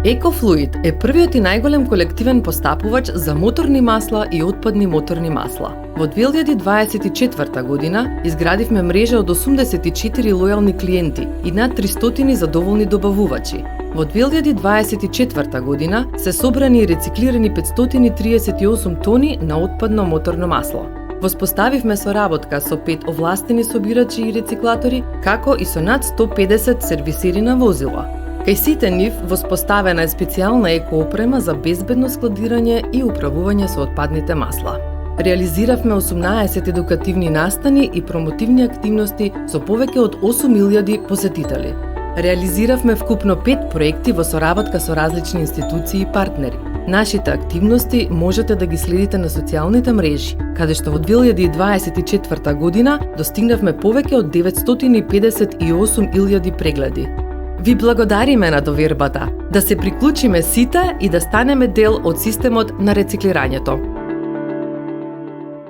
EcoFluid е првиот и најголем колективен постапувач за моторни масла и отпадни моторни масла. Во 2024 година изградивме мрежа од 84 лојални клиенти и над 300 задоволни добавувачи. Во 2024 година се собрани и рециклирани 538 тони на отпадно моторно масло. Воспоставивме соработка со 5 овластени собирачи и рециклатори, како и со над 150 сервисери на возила. Кај сите нив воспоставена е специјална екоопрема за безбедно складирање и управување со отпадните масла. Реализиравме 18 едукативни настани и промотивни активности со повеќе од 8.000 посетители. Реализиравме вкупно 5 проекти во соработка со различни институции и партнери. Нашите активности можете да ги следите на социјалните мрежи, каде што во 2024 година достигнавме повеќе од 958.000 прегледи. Ви благодариме на довербата, да се приклучиме сите и да станеме дел од системот на рециклирањето.